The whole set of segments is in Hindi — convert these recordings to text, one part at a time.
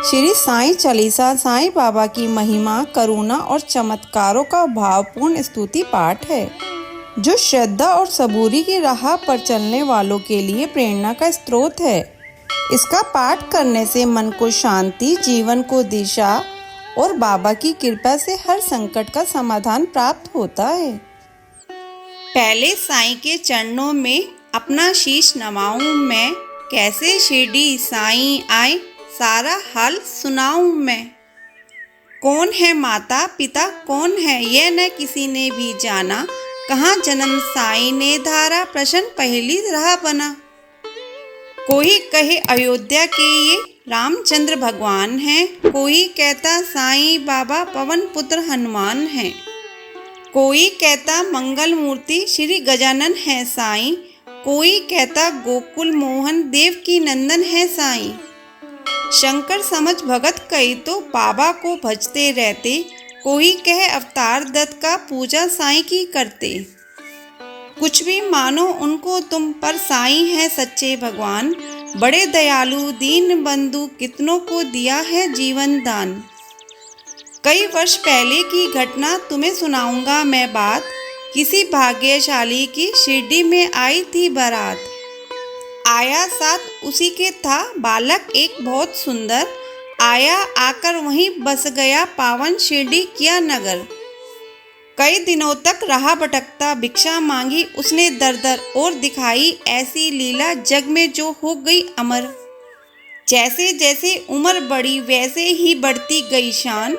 श्री साईं चालीसा साईं बाबा की महिमा, करुणा और चमत्कारों का भावपूर्ण स्तुति पाठ है, जो श्रद्धा और सबूरी की राह पर चलने वालों के लिए प्रेरणा का स्रोत है। इसका पाठ करने से मन को शांति, जीवन को दिशा और बाबा की कृपा से हर संकट का समाधान प्राप्त होता है। पहले साईं के चरणों में अपना शीश नवाऊं मैं, कैसे शिरडी साईं आए सारा हाल सुनाऊं मैं। कौन है माता पिता कौन है यह न किसी ने भी जाना, कहाँ जन्म साईं ने धारा प्रश्न पहली राह बना। कोई कहे अयोध्या के ये रामचंद्र भगवान हैं, कोई कहता साईं बाबा पवन पुत्र हनुमान हैं, कोई कहता मंगल मूर्ति श्री गजानन है साईं, कोई कहता गोकुल मोहन देव की नंदन है साईं। शंकर समझ भगत कई तो बाबा को भजते रहते, कोई कहे अवतार दत्त का पूजा साईं की करते। कुछ भी मानो उनको तुम पर साईं है सच्चे भगवान, बड़े दयालु दीन बंधु कितनों को दिया है जीवन दान। कई वर्ष पहले की घटना तुम्हें सुनाऊंगा मैं बात, किसी भाग्यशाली की शिरडी में आई थी बारात। आया साथ उसी के था बालक एक बहुत सुंदर, आया आकर वहीं बस गया पावन शिरडी किया नगर। कई दिनों तक रहा भटकता, भिक्षा मांगी उसने दर दर और दिखाई ऐसी लीला जग में जो हो गई अमर। जैसे जैसे उम्र बढ़ी वैसे ही बढ़ती गई शान,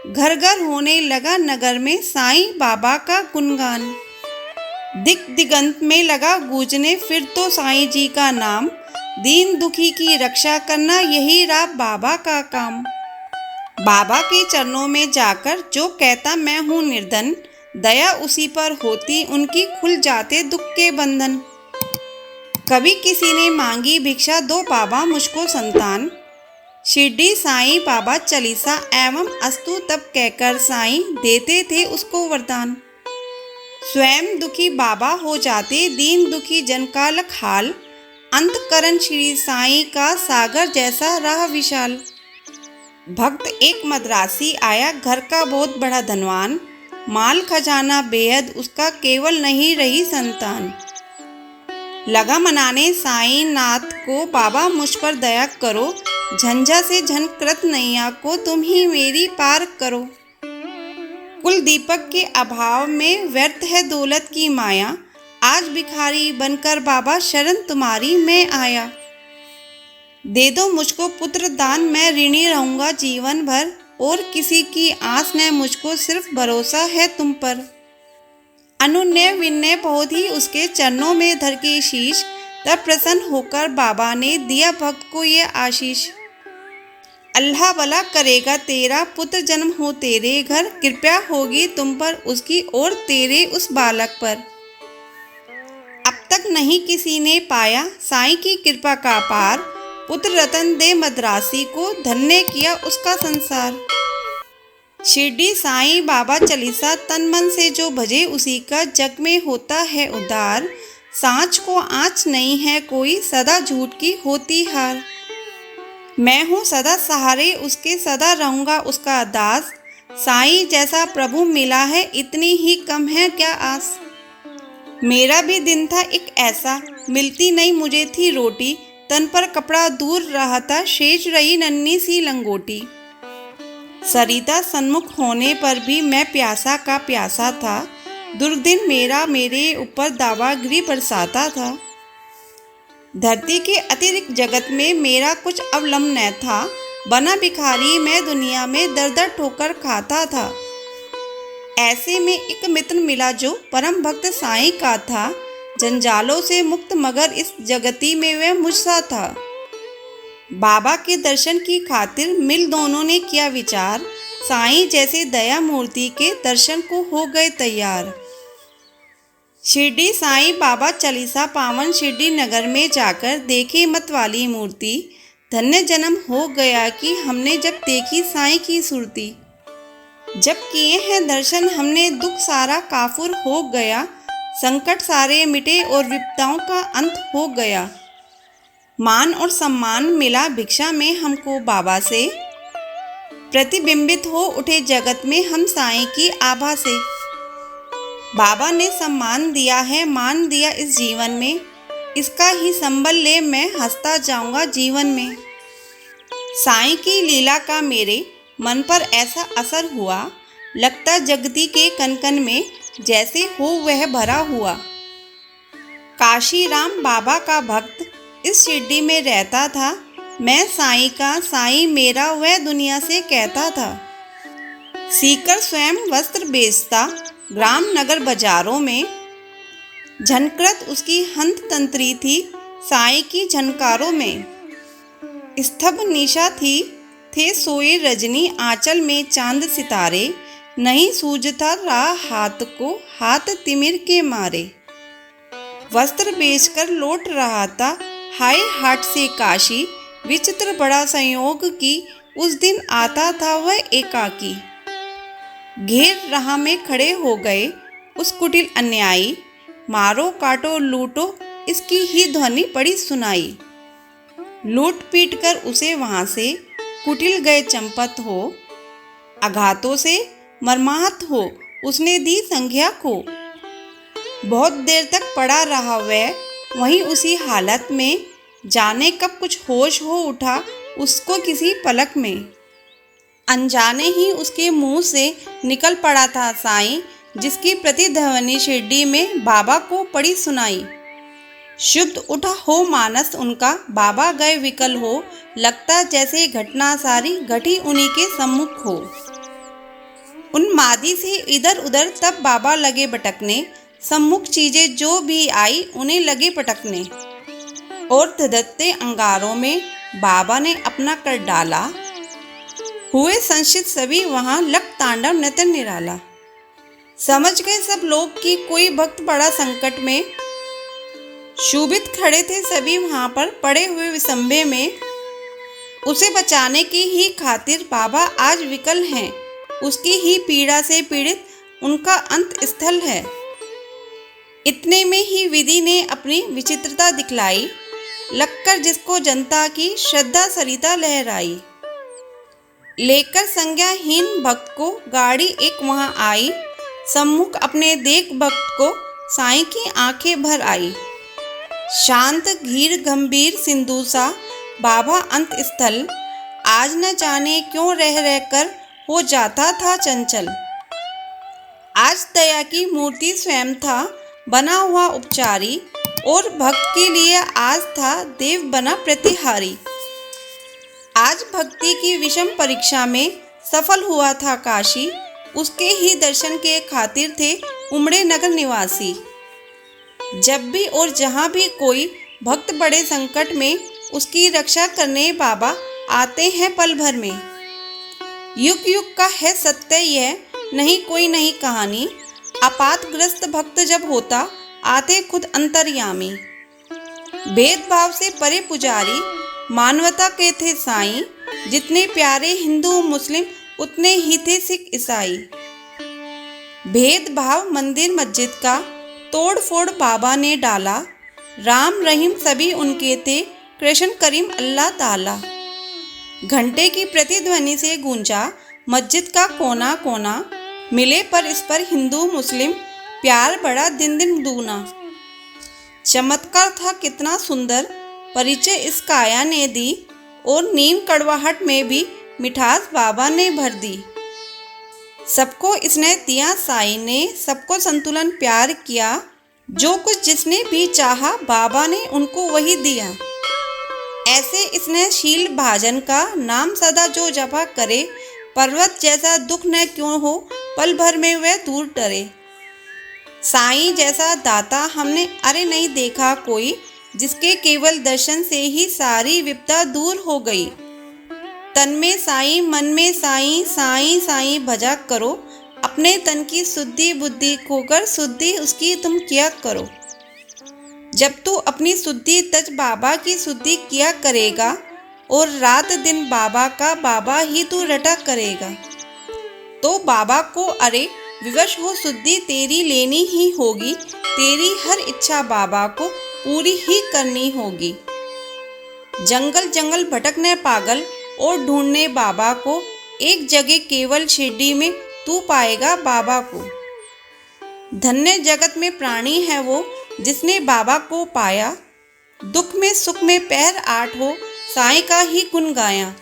घर घर होने लगा नगर में साईं बाबा का गुणगान। दिक दिगंत में लगा गूंजने फिर तो साईं जी का नाम, दीन दुखी की रक्षा करना यही रहा बाबा का काम। बाबा के चरणों में जाकर जो कहता मैं हूँ निर्धन, दया उसी पर होती उनकी खुल जाते दुख के बंधन। कभी किसी ने मांगी भिक्षा दो बाबा मुझको संतान, शिरडी साईं बाबा चालीसा एवं अस्तु तब कहकर साईं देते थे उसको वरदान। स्वयं दुखी बाबा हो जाते दीन दुखी जन का लखाल, अंतकरण श्री साईं का सागर जैसा रहा विशाल। भक्त एक मद्रासी आया घर का बहुत बड़ा धनवान, माल खजाना बेहद उसका केवल नहीं रही संतान। लगा मनाने साईं नाथ को बाबा मुझ पर दया करो, झंझा से झनकृत नैया को तुम ही मेरी पार करो। कुल दीपक के अभाव में व्यर्थ है दौलत की माया, आज भिखारी बनकर बाबा शरण तुम्हारी मैं आया। दे दो मुझको पुत्र दान मैं ऋणी रहूंगा जीवन भर, और किसी की आस न मुझको सिर्फ भरोसा है तुम पर। अनुनय विनय बहुत ही उसके चरणों में धर के शीश, तब प्रसन्न होकर बाबा ने दिया भक्त को ये आशीष। अल्लाह भला करेगा तेरा पुत्र जन्म हो तेरे घर, कृपा होगी तुम पर उसकी और तेरे उस बालक पर। अब तक नहीं किसी ने पाया साईं की कृपा का पार, पुत्र रतन दे मद्रासी को धन्य किया उसका संसार। शिरडी साईं बाबा चालीसा तन मन से जो भजे उसी का जग में होता है उद्धार। सांच को आँच नहीं है कोई सदा झूठ की होती हार, मैं हूँ सदा सहारे उसके सदा रहूँगा उसका दास। साईं जैसा प्रभु मिला है इतनी ही कम है क्या आस। मेरा भी दिन था एक ऐसा, मिलती नहीं मुझे थी रोटी, तन पर कपड़ा दूर रहा था शेष रही नन्ही सी लंगोटी। सरिता सन्मुख होने पर भी मैं प्यासा का प्यासा था, दुर्दिन मेरा मेरे ऊपर दावागिरी बरसाता था। धरती के अतिरिक्त जगत में मेरा कुछ अवलंब न था, बना भिखारी मैं दुनिया में दर दर ठोकर खाता था। ऐसे में एक मित्र मिला जो परम भक्त साईं का था, जंजालों से मुक्त मगर इस जगती में वह मुझसा था। बाबा के दर्शन की खातिर मिल दोनों ने किया विचार, साईं जैसे दया मूर्ति के दर्शन को हो गए तैयार। शिरडी साईं बाबा चालीसा पावन शिरडी नगर में जाकर देखे मत वाली मूर्ति, धन्य जन्म हो गया कि हमने जब देखी साईं की सुरती। जब किए हैं दर्शन हमने दुख सारा काफुर हो गया, संकट सारे मिटे और विपदाओं का अंत हो गया। मान और सम्मान मिला भिक्षा में हमको बाबा से, प्रतिबिंबित हो उठे जगत में हम साईं की आभा से। बाबा ने सम्मान दिया है, मान दिया इस जीवन में, इसका ही संबल ले मैं हंसता जाऊंगा जीवन में। साईं की लीला का मेरे मन पर ऐसा असर हुआ, लगता जगती के कन कन में जैसे हो वह भरा हुआ। काशी राम बाबा का भक्त इस शिरडी में रहता था, मैं साईं का साईं मेरा वह दुनिया से कहता था। सीकर स्वयं वस्त्र बेचता ग्राम नगर बाजारों में, झनकृत उसकी हंत तंत्री थी साईं की झनकारों में। स्तब्ध निशा थी, थे सोए रजनी आंचल में चांद सितारे, नहीं सूझता रहा हाथ को हाथ तिमिर के मारे। वस्त्र बेचकर लौट रहा था हाय हाट से काशी, विचित्र बड़ा संयोग की उस दिन आता था वह एकाकी। घेर राह में खड़े हो गए उस कुटिल अन्यायी, मारो काटो लूटो इसकी ही ध्वनि पड़ी सुनाई। लूट पीट कर उसे वहां से कुटिल गए चंपत हो, आघातों से मर्माहत हो उसने दी संज्ञा को। बहुत देर तक पड़ा रहा वह वहीं उसी हालत में, जाने कब कुछ होश हो उठा उसको किसी पलक में। अनजाने ही उसके मुंह से निकल पड़ा था साईं, जिसकी प्रतिध्वनि शिरडी में बाबा को पड़ी सुनाई। शुद्ध उठा हो मानस उनका, बाबा गए विकल हो, लगता जैसे घटना सारी घटी उन्हीं के सम्मुख हो। उन्मादी से इधर उधर तब बाबा लगे भटकने, सम्मुख चीजें जो भी आई उन्हें लगे पटकने। और धधकते अंगारों में बाबा ने अपना कर डाला, हुए संशित सभी वहां लग तांडव नृत्य निराला। समझ गए सब लोग कि कोई भक्त बड़ा संकट में, शोभित खड़े थे सभी वहां पर पड़े हुए विसंबे में। उसे बचाने की ही खातिर बाबा आज विकल हैं, उसकी ही पीड़ा से पीड़ित उनका अंत स्थल है। इतने में ही विधि ने अपनी विचित्रता दिखलाई, लगकर जिसको जनता की श्रद्धा सरिता लहराई। लेकर संज्ञाहीन भक्त को गाड़ी एक वहां आई, सम्मुख अपने देख भक्त को साईं की आंखें भर आई। शांत घीर गंभीर सिंधु सा बाबा अंत स्थल, आज न जाने क्यों रह रहकर हो जाता था चंचल। आज दया की मूर्ति स्वयं था बना हुआ उपचारी, और भक्त के लिए आज था देव बना प्रतिहारी। आज भक्ति की विषम परीक्षा में सफल हुआ था काशी, उसके ही दर्शन के खातिर थे उमड़े नगर निवासी। जब भी और जहाँ भी कोई भक्त बड़े संकट में, उसकी रक्षा करने बाबा आते हैं पल भर में। युग युग का है सत्य यह, नहीं कोई नई कहानी, आपातग्रस्त भक्त जब होता आते खुद अंतर्यामी। भेदभाव से परे पुजारी मानवता के थे साईं, जितने प्यारे हिंदू मुस्लिम उतने ही थे सिख ईसाई। भेदभाव मंदिर मस्जिद का तोड़ फोड़ बाबा ने डाला, राम रहीम सभी उनके थे कृष्ण करीम अल्लाह ताला। घंटे की प्रतिध्वनि से गूंजा मस्जिद का कोना कोना, मिले पर इस पर हिंदू मुस्लिम प्यार बड़ा दिन दिन दूना। चमत्कार था कितना सुंदर परिचय इस काया ने दी, और नीम कड़वाहट में भी मिठास बाबा ने भर दी। सबको इसने दिया साईं ने, सबको संतुलन प्यार किया, जो कुछ जिसने भी चाहा बाबा ने उनको वही दिया। ऐसे इसने शील भाजन का नाम सदा जो जपा करे, पर्वत जैसा दुख न क्यों हो पल भर में वह दूर डरे। साईं जैसा दाता हमने अरे नहीं देखा कोई, जिसके केवल दर्शन से ही सारी विपदा दूर हो गई। तन में साईं मन में साईं, साईं साईं भजा करो, अपने तन की शुद्धि बुद्धि खोकर शुद्धि उसकी तुम किया करो। जब तू अपनी शुद्धि तज बाबा की शुद्धि किया करेगा, और रात दिन बाबा का बाबा ही तू रटा करेगा, तो बाबा को अरे विवश हो शुद्धि तेरी लेनी ही होगी, तेरी हर इच्छा बाबा को पूरी ही करनी होगी। जंगल जंगल भटकने पागल और ढूंढने बाबा को, एक जगह केवल शिरडी में तू पाएगा बाबा को। धन्य जगत में प्राणी है वो जिसने बाबा को पाया। दुख में सुख में पैर आठ हो साईं का ही गुण गाया।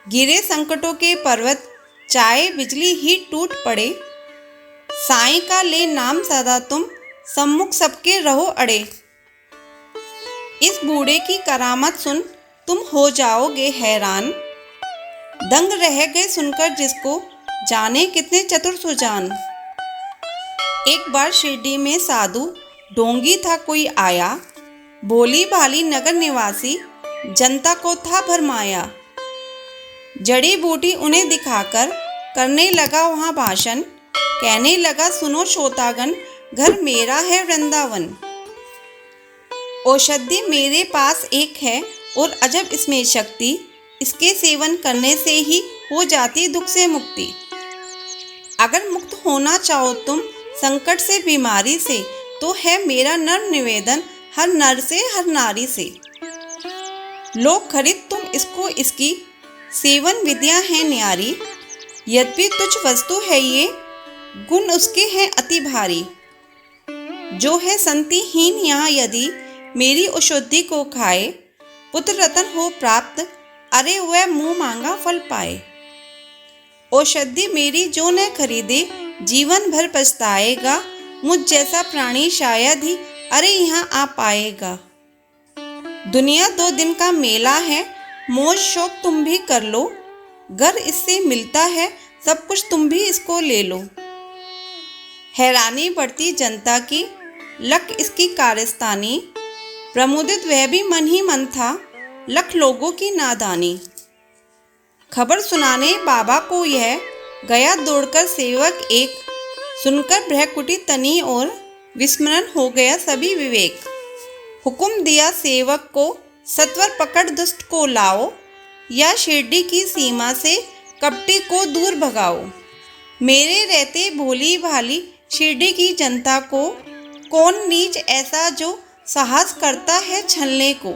गिरे संकटों के पर्वत चाहे बिजली ही टूट पड़े। साईं का ले नाम सदा तुम सम्मुख सबके रहो अड़े। इस बूढ़े की करामत सुन तुम हो जाओगे हैरान। दंग रह गए सुनकर जिसको जाने कितने चतुर सुजान। एक बार शिरडी में साधु ढोंगी था कोई आया। भोली भाली नगर निवासी जनता को था भरमाया। जड़ी बूटी उन्हें दिखाकर करने लगा वहाँ भाषण। कहने लगा सुनो श्रोतागण घर मेरा है वृंदावन। औषधि मेरे पास एक है और अजब इसमें शक्ति। इसके सेवन करने से ही हो जाती दुख से मुक्ति। अगर मुक्त होना चाहो तुम संकट से बीमारी से तो है मेरा नर्म निवेदन हर नर से हर नारी से। लोग खरीद तुम इसको इसकी सेवन विधियां हैं न्यारी। यद्यपि तुच्छ वस्तु है ये गुण उसके हैं अति भारी। जो है संतिहीन यहाँ यदि मेरी औषधि को खाए। पुत्र रतन हो प्राप्त अरे वह मुँह मांगा फल पाए। औषधि मेरी जो न खरीदे जीवन भर पछताएगा। मुझ जैसा प्राणी शायद ही अरे यहाँ आ पाएगा। दुनिया 2 दिन का मेला है मौज शौक तुम भी कर लो। घर इससे मिलता है सब कुछ तुम भी इसको ले लो। हैरानी बढ़ती जनता की लख इसकी कारस्तानी। प्रमुदित वह भी मन ही मन था लख लोगों की नादानी। खबर सुनाने बाबा को यह गया दौड़कर सेवक एक। सुनकर भ्रकुटी तनी और विस्मरण हो गया सभी विवेक। हुक्म दिया सेवक को सत्वर पकड़ दुष्ट को लाओ। या शिरडी की सीमा से कपटी को दूर भगाओ। मेरे रहते भोली भाली शिरडी की जनता को कौन नीच ऐसा जो साहस करता है छलने को।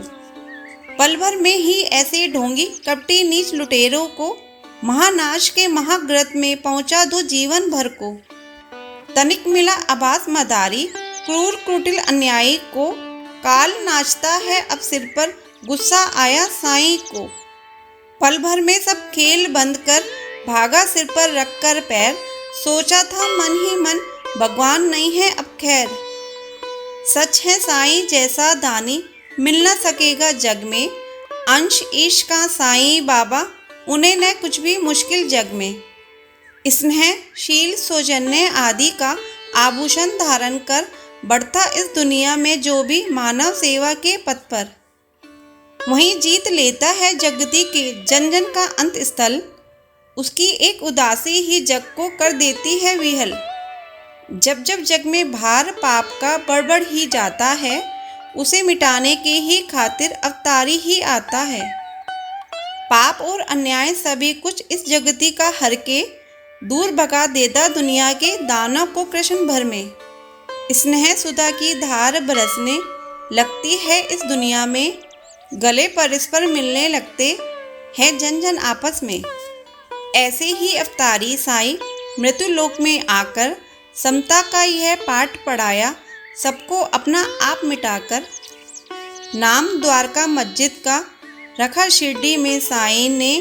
पल भर में ही ऐसे ढोंगी कपटी नीच लुटेरों को महानाश के महाग्रत में पहुंचा दो जीवन भर को। तनिक मिला आभास मदारी क्रूर कुटिल अन्यायी को। काल नाचता है अब सिर पर गुस्सा आया साईं को। पल भर में सब खेल बंद कर भागा सिर पर रखकर पैर। सोचा था मन ही मन भगवान नहीं है अब खैर। सच है साईं जैसा दानी मिल न सकेगा जग में। अंश ईश का साईं बाबा उन्हें न कुछ भी मुश्किल जग में। स्नेह शील सौजन्य आदि का आभूषण धारण कर बढ़ता इस दुनिया में जो भी मानव सेवा के पथ पर। वहीं जीत लेता है जगती के जन जन का अंत स्थल। उसकी एक उदासी ही जग को कर देती है विहल। जब जब जग में भार पाप का बढ़ ही जाता है उसे मिटाने के ही खातिर अवतारी ही आता है। पाप और अन्याय सभी कुछ इस जगती का हर के दूर भगा देता दुनिया के दानव को कृष्ण भर में। स्नेह सुधा की धार बरसने लगती है इस दुनिया में। गले परस्पर मिलने लगते हैं जन जन आपस में। ऐसे ही अवतारी साईं मृत्युलोक में आकर समता का यह पाठ पढ़ाया सबको अपना आप मिटाकर। नाम द्वारका मस्जिद का रखा शिरडी में साईं ने।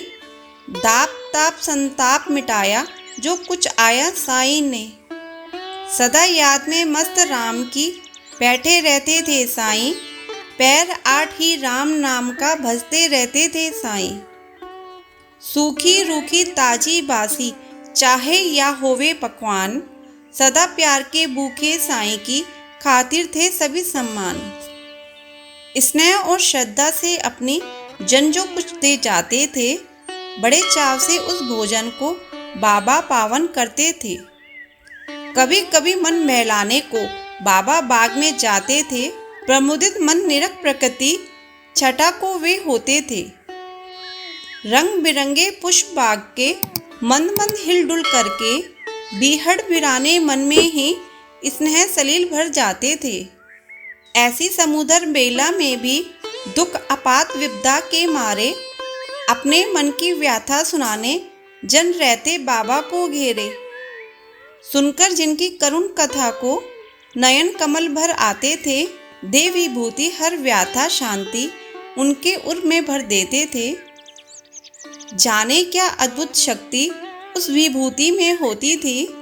दाप ताप संताप मिटाया जो कुछ आया साईं ने। सदा याद में मस्त राम की बैठे रहते थे साईं। पैर आठ ही राम नाम का भजते रहते थे साईं। सूखी रूखी ताजी बासी चाहे या होवे पकवान। सदा प्यार के भूखे साईं की खातिर थे सभी सम्मान। स्नेह और श्रद्धा से अपनी जन जो कुछ दे जाते थे बड़े चाव से उस भोजन को बाबा पावन करते थे। कभी कभी मन बहलाने को बाबा बाग में जाते थे। प्रमुदित मन निरख प्रकृति छटा को वे होते थे। रंग बिरंगे पुष्प बाग के मंद मंद हिलडुल करके बीहड़ बिराने मन में ही स्नेह सलील भर जाते थे। ऐसी समुद्र बेला में भी दुख आपात विपदा के मारे अपने मन की व्यथा सुनाने जन रहते बाबा को घेरे। सुनकर जिनकी करुण कथा को नयन कमल भर आते थे, दे विभूति हर व्याथा शांति उनके उर में भर देते थे। जाने क्या अद्भुत शक्ति उस विभूति में होती थी,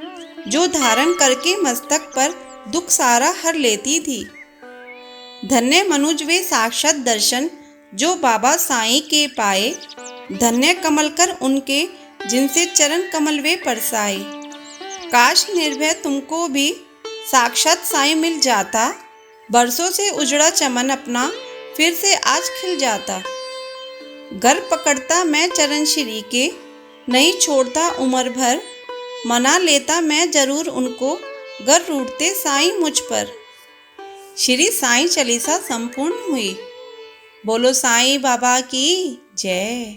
जो धारण करके मस्तक पर दुख सारा हर लेती थी। धन्य मनुज वे साक्षात दर्शन जो बाबा साईं के पाए, धन्य कमल कर उनके जिनसे चरण कमल वे परसाए। काश निर्भय तुमको भी साक्षात साईं मिल जाता, बरसों से उजड़ा चमन अपना फिर से आज खिल जाता। घर पकड़ता मैं चरण श्री के, नहीं छोड़ता उम्र भर, मना लेता मैं जरूर उनको, घर रूठते साईं मुझ पर। श्री साईं चालीसा संपूर्ण हुई। बोलो साईं बाबा की जय।